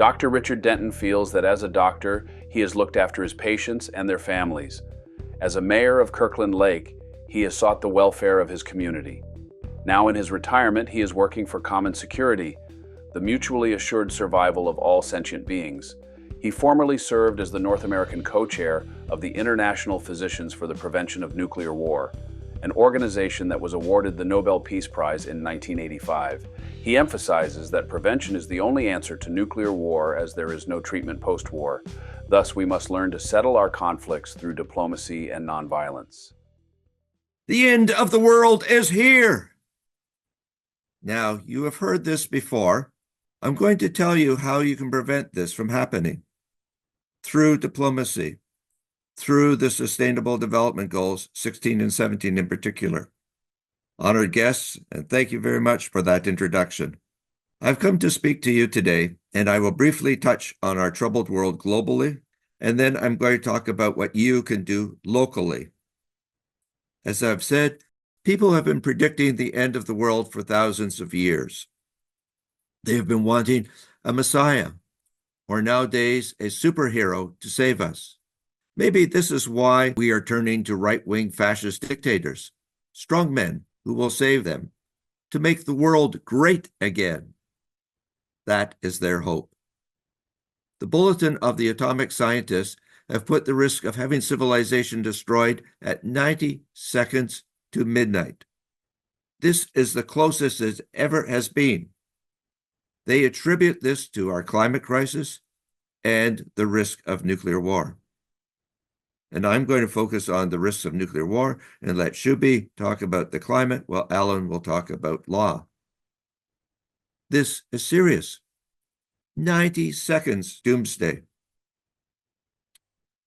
Dr. Richard Denton feels that as a doctor, he has looked after his patients and their families. As a mayor of Kirkland Lake, he has sought the welfare of his community. Now in his retirement, he is working for common security, the mutually assured survival of all sentient beings. He formerly served as the North American co-chair of the International Physicians for the Prevention of Nuclear War, an organization that was awarded the Nobel Peace Prize in 1985. He emphasizes that prevention is the only answer to nuclear war, as there is no treatment post-war. Thus, we must learn to settle our conflicts through diplomacy and nonviolence. The end of the world is here. Now, you have heard this before. I'm going to tell you how you can prevent this from happening. Through diplomacy, through the Sustainable Development Goals, 16 and 17 in particular. Honored guests, and thank you very much for that introduction. I've come to speak to you today, and I will briefly touch on our troubled world globally, and then I'm going to talk about what you can do locally. As I've said, people have been predicting the end of the world for thousands of years. They have been wanting a messiah, or nowadays a superhero to save us. Maybe this is why we are turning to right-wing fascist dictators, strong men who will save them, to make the world great again. That is their hope. The Bulletin of the Atomic Scientists have put the risk of having civilization destroyed at 90 seconds to midnight. This is the closest it ever has been. They attribute this to our climate crisis and the risk of nuclear war. And I'm going to focus on the risks of nuclear war and let Shubi talk about the climate while Alan will talk about law. This is serious. 90 seconds doomsday.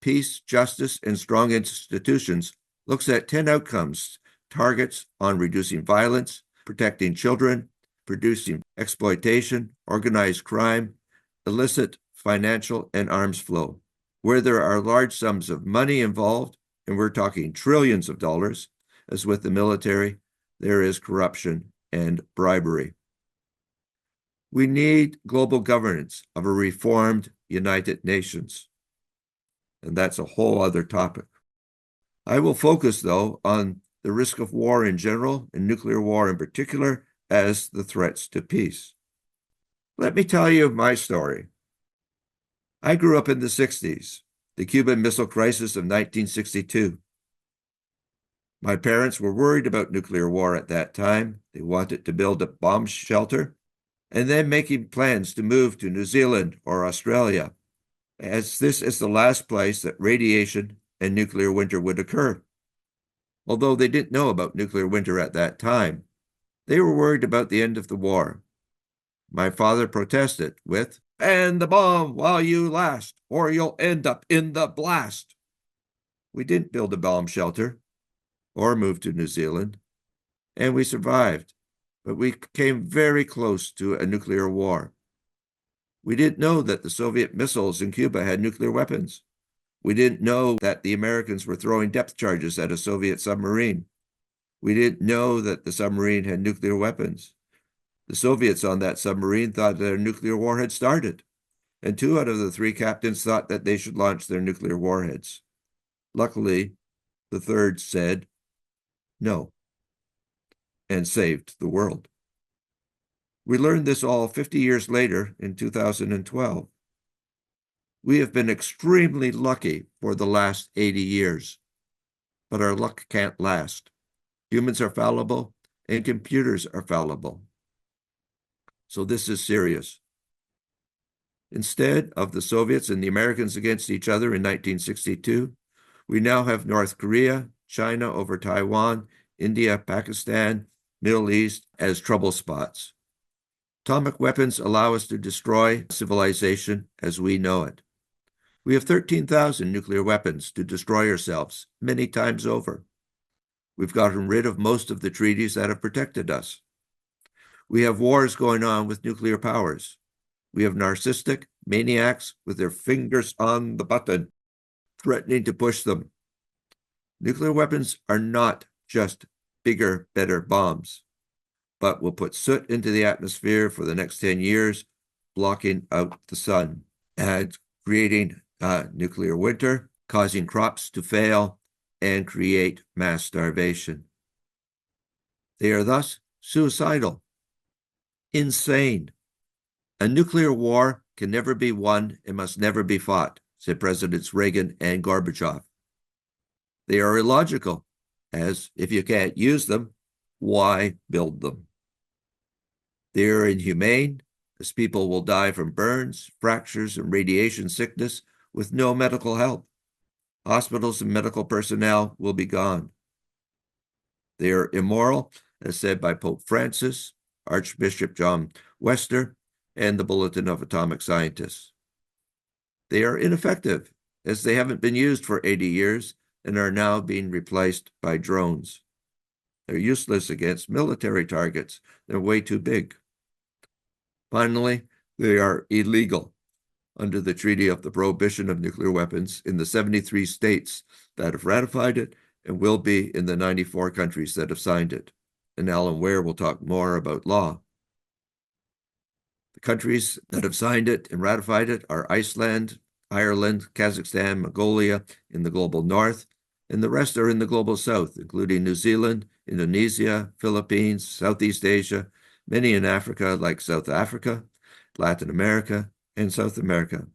Peace, Justice, and Strong Institutions looks at 10 outcomes, targets on reducing violence, protecting children, reducing exploitation, organized crime, illicit financial and arms flow. Where there are large sums of money involved, and we're talking trillions of dollars, as with the military, there is corruption and bribery. We need global governance of a reformed United Nations. And that's a whole other topic. I will focus, though, on the risk of war in general and nuclear war in particular as the threats to peace. Let me tell you my story. I grew up in the 60s, the Cuban Missile Crisis of 1962. My parents were worried about nuclear war at that time. They wanted to build a bomb shelter and then making plans to move to New Zealand or Australia, as this is the last place that radiation and nuclear winter would occur. Although they didn't know about nuclear winter at that time, they were worried about the end of the war. My father protested with, "Ban the bomb while you last, or you'll end up in the blast." We didn't build a bomb shelter or move to New Zealand, and we survived, but we came very close to a nuclear war. We didn't know that the Soviet missiles in Cuba had nuclear weapons. We didn't know that the Americans were throwing depth charges at a Soviet submarine. We didn't know that the submarine had nuclear weapons. The Soviets on that submarine thought their nuclear war had started, and 2 out of the 3 captains thought that they should launch their nuclear warheads. Luckily, the 3rd said no and saved the world. We learned this all 50 years later in 2012. We have been extremely lucky for the last 80 years, but our luck can't last. Humans are fallible and computers are fallible. So this is serious. Instead of the Soviets and the Americans against each other in 1962, we now have North Korea, China over Taiwan, India, Pakistan, Middle East as trouble spots. Atomic weapons allow us to destroy civilization as we know it. We have 13,000 nuclear weapons to destroy ourselves many times over. We've gotten rid of most of the treaties that have protected us. We have wars going on with nuclear powers. We have narcissistic maniacs with their fingers on the button, threatening to push them. Nuclear weapons are not just bigger, better bombs, but will put soot into the atmosphere for the next 10 years, blocking out the sun and creating nuclear winter, causing crops to fail and create mass starvation. They are thus suicidal, insane. A nuclear war can never be won and must never be fought, said Presidents Reagan and Gorbachev. They are illogical, as if you can't use them, why build them? They are inhumane, as people will die from burns, fractures, and radiation sickness with no medical help. Hospitals and medical personnel will be gone. They are immoral, as said by Pope Francis, Archbishop John Wester, and the Bulletin of Atomic Scientists. They are ineffective, as they haven't been used for 80 years and are now being replaced by drones. They're useless against military targets. They're way too big. Finally, they are illegal under the Treaty of the Prohibition of Nuclear Weapons in the 73 states that have ratified it and will be in the 94 countries that have signed it. And Alan Ware will talk more about law. The countries that have signed it and ratified it are Iceland, Ireland, Kazakhstan, Mongolia in the global north, and the rest are in the global south, including New Zealand, Indonesia, Philippines, Southeast Asia, many in Africa like South Africa, Latin America, and South America.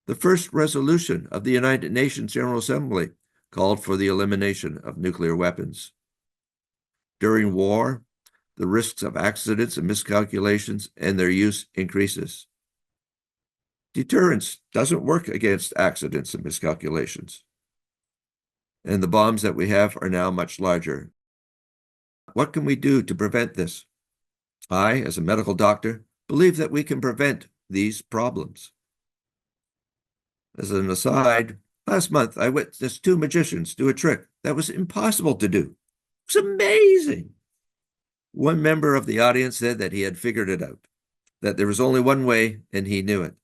The first resolution of the United Nations General Assembly called for the elimination of nuclear weapons. During war, the risks of accidents and miscalculations and their use increases. Deterrence doesn't work against accidents and miscalculations. And the bombs that we have are now much larger. What can we do to prevent this? I, as a medical doctor, believe that we can prevent these problems. As an aside, last month I witnessed two magicians do a trick that was impossible to do. It was amazing. One member of the audience said that he had figured it out, that there was only one way and he knew it.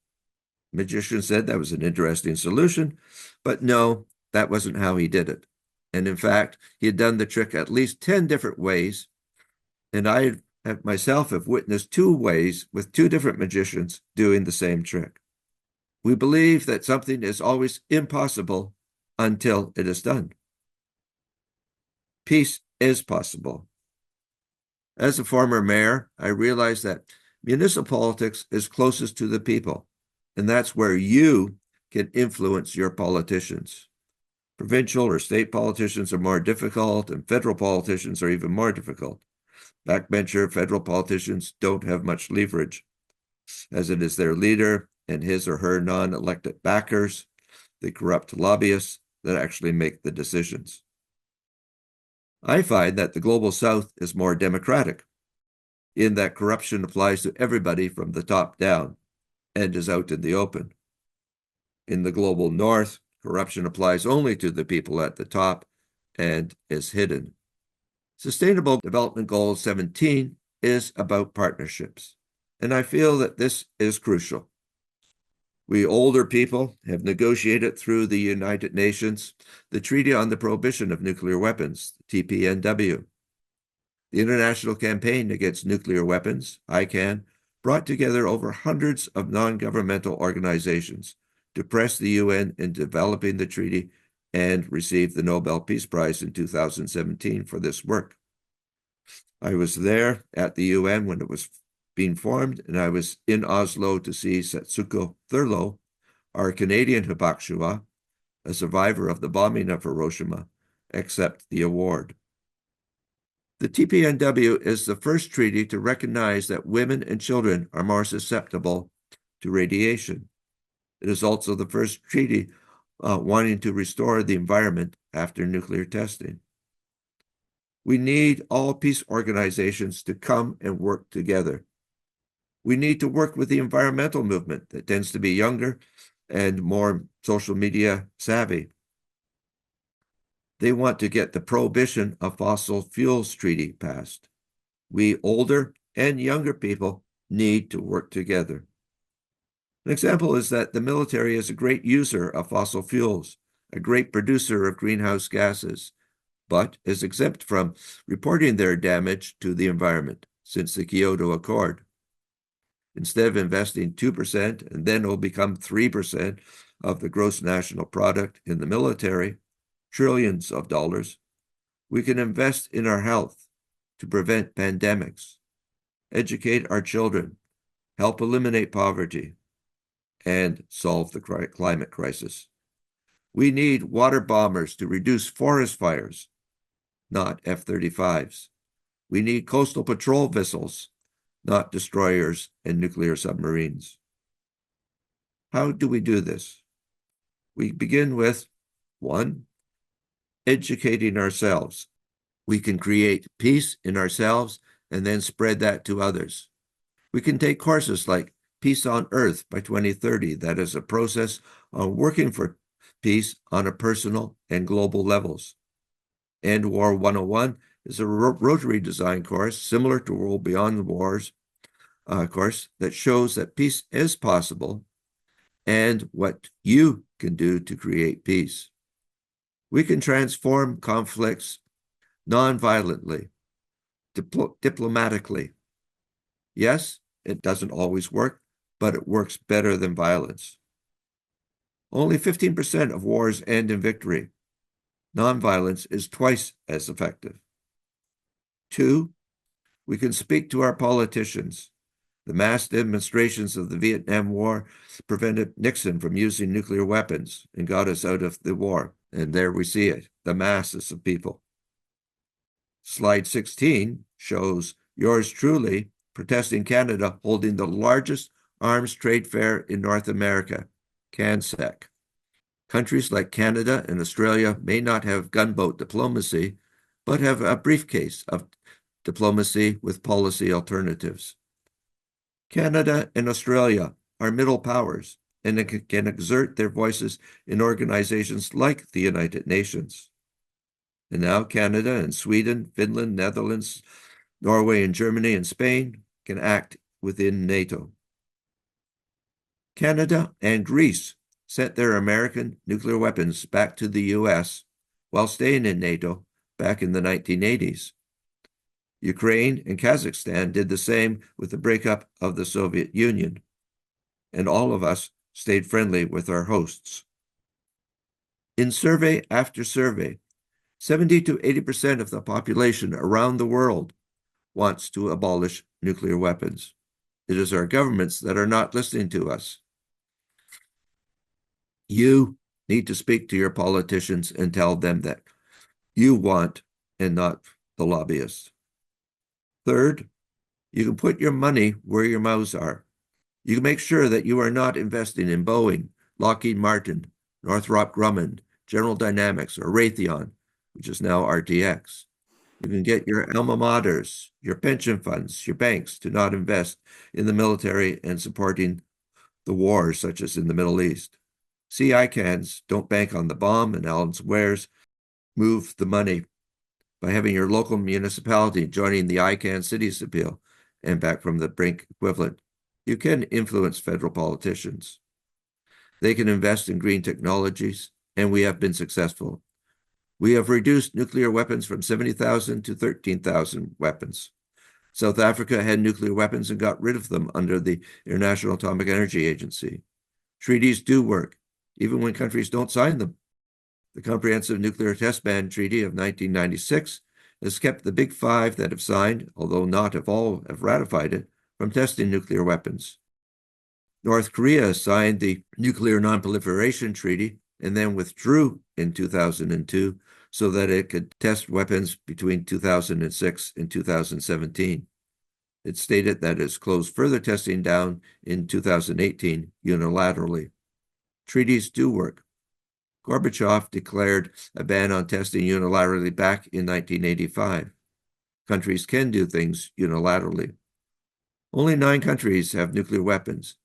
The magician said that was an interesting solution, but no, that wasn't how he did it. And in fact, he had done the trick at least 10 different ways, and I myself have witnessed 2 ways with 2 different magicians doing the same trick. We believe that something is always impossible until it is done. Peace is possible. As a former mayor, I realized that municipal politics is closest to the people, and that's where you can influence your politicians. Provincial or state politicians are more difficult, and federal politicians are even more difficult. Backbencher federal politicians don't have much leverage, as it is their leader and his or her non-elected backers, the corrupt lobbyists, that actually make the decisions. I find that the global south is more democratic, in that corruption applies to everybody from the top down and is out in the open. In the global north, corruption applies only to the people at the top and is hidden. Sustainable Development Goal 17 is about partnerships, and I feel that this is crucial. We older people have negotiated through the United Nations the Treaty on the Prohibition of Nuclear Weapons, TPNW. The International Campaign Against Nuclear Weapons, ICAN, brought together over hundreds of non-governmental organizations to press the UN in developing the treaty and received the Nobel Peace Prize in 2017 for this work. I was there at the UN when it was being formed, and I was in Oslo to see Setsuko Thurlow, our Canadian Hibakusha, a survivor of the bombing of Hiroshima, accept the award. The TPNW is the first treaty to recognize that women and children are more susceptible to radiation. It is also the first treaty wanting to restore the environment after nuclear testing. We need all peace organizations to come and work together. We need to work with the environmental movement that tends to be younger and more social media savvy. They want to get the Prohibition of Fossil Fuels Treaty passed. We older and younger people need to work together. An example is that the military is a great user of fossil fuels, a great producer of greenhouse gases, but is exempt from reporting their damage to the environment since the Kyoto Accord. Instead of investing 2%, and then it will become 3% of the gross national product in the military, trillions of dollars, we can invest in our health to prevent pandemics, educate our children, help eliminate poverty, and solve the climate crisis. We need water bombers to reduce forest fires, not F-35s. We need coastal patrol vessels, not destroyers and nuclear submarines. How do we do this? We begin with, 1, educating ourselves. We can create peace in ourselves and then spread that to others. We can take courses like Peace on Earth by 2030, that is a process on working for peace on a personal and global levels. End War 101 is a rotary design course similar to World Beyond the Wars course that shows that peace is possible and what you can do to create peace. We can transform conflicts non-violently, diplomatically. Yes, it doesn't always work, but it works better than violence. Only 15% of wars end in victory. Nonviolence is twice as effective. 2, we can speak to our politicians. The mass demonstrations of the Vietnam War prevented Nixon from using nuclear weapons and got us out of the war. And there we see it, the masses of people. Slide 16 shows yours truly protesting Canada holding the largest arms trade fair in North America, CANSEC. Countries like Canada and Australia may not have gunboat diplomacy, but have a briefcase of diplomacy with policy alternatives. Canada and Australia are middle powers and can exert their voices in organizations like the United Nations. And now Canada and Sweden, Finland, Netherlands, Norway and Germany and Spain can act within NATO. Canada and Greece sent their American nuclear weapons back to the US while staying in NATO back in the 1980s. Ukraine and Kazakhstan did the same with the breakup of the Soviet Union, and all of us stayed friendly with our hosts. In survey after survey, 70 to 80% of the population around the world wants to abolish nuclear weapons. It is our governments that are not listening to us. You need to speak to your politicians and tell them that you want and not the lobbyists. Third, you can put your money where your mouths are. You can make sure that you are not investing in Boeing, Lockheed Martin, Northrop Grumman, General Dynamics, or Raytheon, which is now RTX. You can get your alma maters, your pension funds, your banks to not invest in the military and supporting the wars, such as in the Middle East. See ICANNs, don't bank on the bomb and Allen's wares. Move the money by having your local municipality joining the ICANN Cities Appeal and back from the Brink equivalent. You can influence federal politicians. They can invest in green technologies, and we have been successful. We have reduced nuclear weapons from 70,000 to 13,000 weapons. South Africa had nuclear weapons and got rid of them under the International Atomic Energy Agency. Treaties do work, even when countries don't sign them. The Comprehensive Nuclear Test Ban Treaty of 1996 has kept the Big Five that have signed, although not all have ratified it, from testing nuclear weapons. North Korea signed the Nuclear Non-Proliferation Treaty and then withdrew in 2002 so that it could test weapons between 2006 and 2017. It stated that it's closed further testing down in 2018 unilaterally. Treaties do work. Gorbachev declared a ban on testing unilaterally back in 1985. Countries can do things unilaterally. Only 9 countries have nuclear weapons.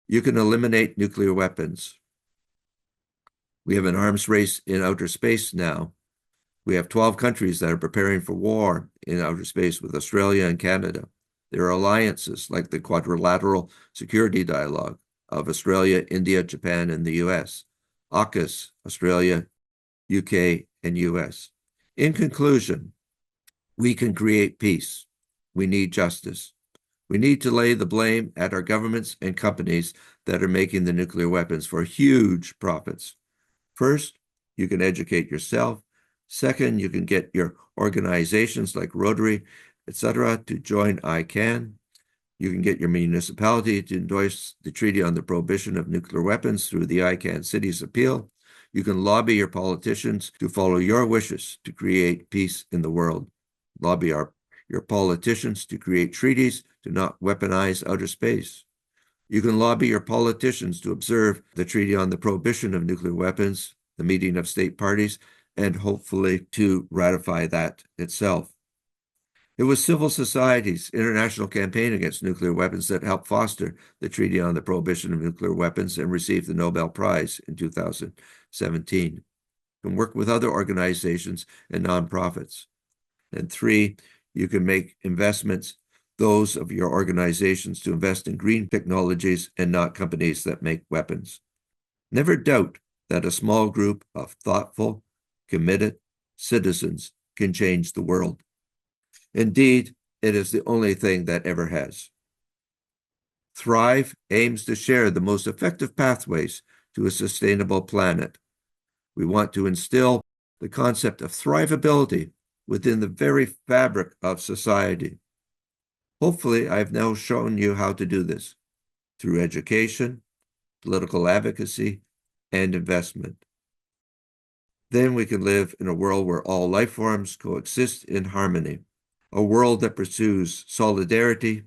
You can eliminate nuclear weapons. We have an arms race in outer space now. We have 12 countries that are preparing for war in outer space with Australia and Canada. There are alliances like the Quadrilateral Security Dialogue of Australia, India, Japan, and the US. AUKUS, Australia, UK, and US. In conclusion, we can create peace. We need justice. We need to lay the blame at our governments and companies that are making the nuclear weapons for huge profits. First, you can educate yourself. Second, you can get your organizations like Rotary, etc., to join ICANN. You can get your municipality to endorse the Treaty on the Prohibition of Nuclear Weapons through the ICANN Cities Appeal. You can lobby your politicians to follow your wishes to create peace in the world. Lobby your politicians to create treaties to not weaponize outer space. You can lobby your politicians to observe the Treaty on the Prohibition of Nuclear Weapons, the meeting of state parties, and hopefully to ratify that itself. It was civil society's international campaign against nuclear weapons that helped foster the Treaty on the Prohibition of Nuclear Weapons and received the Nobel Prize in 2017. You can work with other organizations and nonprofits. And three, you can make investments, those of your organizations, to invest in green technologies and not companies that make weapons. Never doubt that a small group of thoughtful, committed citizens can change the world. Indeed, it is the only thing that ever has. Thrive aims to share the most effective pathways to a sustainable planet. We want to instill the concept of thrivability within the very fabric of society. Hopefully, I've now shown you how to do this through education, political advocacy, and investment. Then we can live in a world where all life forms coexist in harmony, a world that pursues solidarity,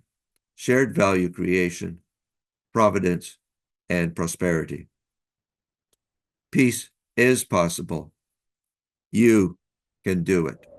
shared value creation, providence, and prosperity. Peace is possible. You can do it.